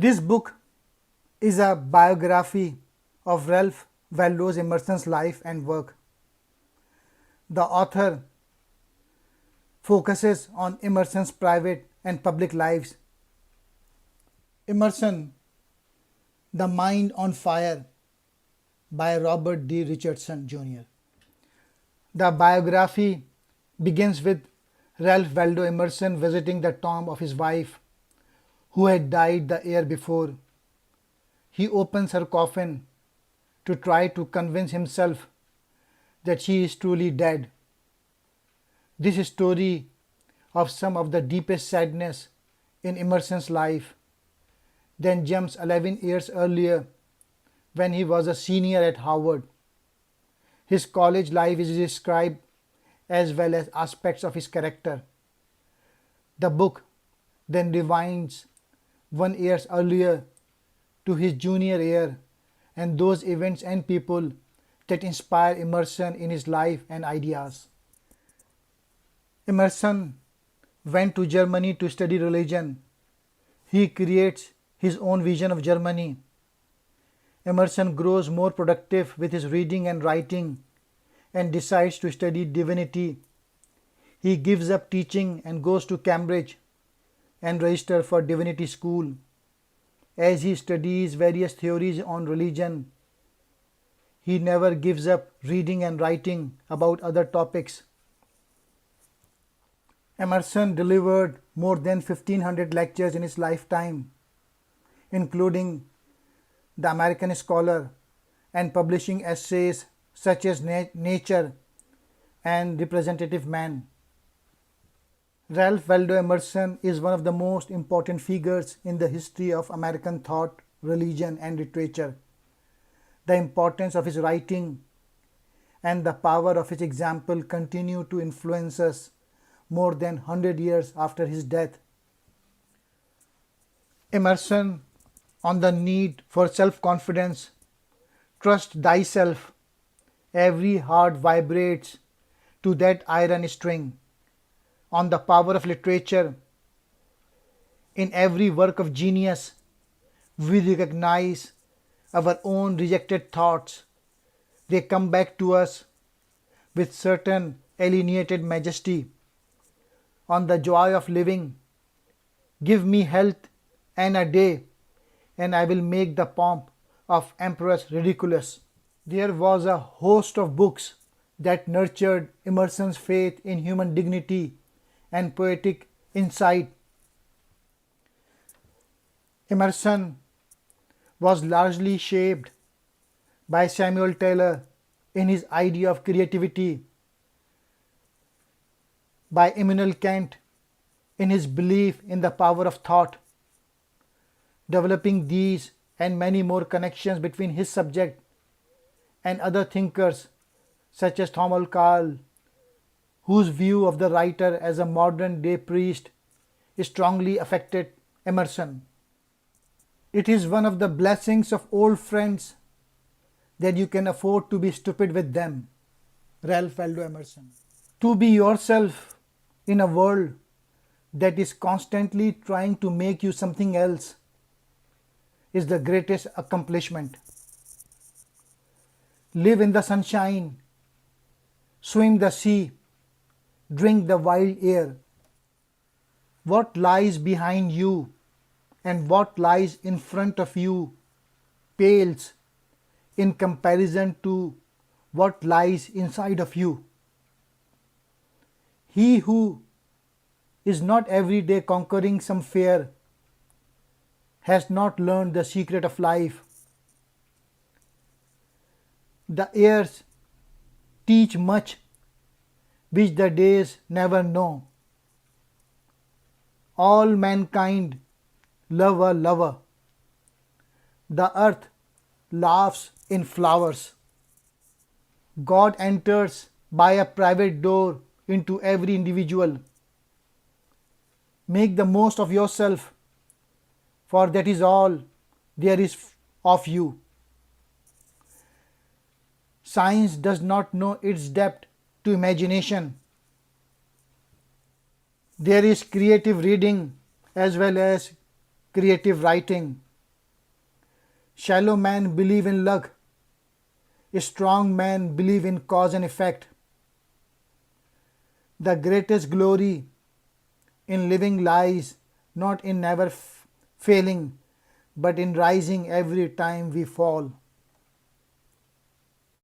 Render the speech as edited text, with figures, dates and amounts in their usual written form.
This book is a biography of Ralph Waldo Emerson's life and work. The author focuses on Emerson's private and public lives. Emerson, The Mind on Fire by Robert D. Richardson Jr. The biography begins with Ralph Waldo Emerson visiting the tomb of his wife, who had died the year before. He opens her coffin to try to convince himself that she is truly dead. This story of some of the deepest sadness in Emerson's life then jumps 11 years earlier when he was a senior at Harvard. His college life is described as well as aspects of his character. The book then rewinds 1 year earlier to his junior year and those events and people that inspire Emerson in his life and ideas. Emerson went to Germany to study religion. He creates his own vision of Germany. Emerson grows more productive with his reading and writing and decides to study divinity. He gives up teaching and goes to Cambridge and registers for divinity school. As he studies various theories on religion, he never gives up reading and writing about other topics. Emerson delivered more than 1,500 lectures in his lifetime, including The American Scholar and publishing essays such as Nature and Representative Man. Ralph Waldo Emerson is one of the most important figures in the history of American thought, religion, and literature. The importance of his writing and the power of his example continue to influence us more than 100 years after his death. Emerson on the need for self-confidence. Trust thyself. Every heart vibrates to that iron string. On the power of literature. In every work of genius, we recognize our own rejected thoughts. They come back to us with certain alienated majesty. On the joy of living. Give me health and a day, and I will make the pomp of emperors ridiculous. There was a host of books that nurtured Emerson's faith in human dignity and poetic insight. Emerson was largely shaped by Samuel Taylor in his idea of creativity, by Immanuel Kant in his belief in the power of thought. Developing these and many more connections between his subject and other thinkers such as Thomas Carlyle, whose view of the writer as a modern day priest strongly affected Emerson. It is one of the blessings of old friends that you can afford to be stupid with them. Ralph Waldo Emerson. To be yourself in a world that is constantly trying to make you something else is the greatest accomplishment. Live in the sunshine, swim the sea, drink the wild air. What lies behind you and what lies in front of you pales in comparison to what lies inside of you. He who is not every day conquering some fear has not learned the secret of life. The years teach much which the days never know. All mankind love a lover. The earth laughs in flowers. God enters by a private door into every individual. Make the most of yourself, for that is all there is of you. Science does not know its depth to imagination. There is creative reading as well as creative writing. Shallow men believe in luck. Strong men believe in cause and effect. The greatest glory in living lies not in never failing, but in rising every time we fall.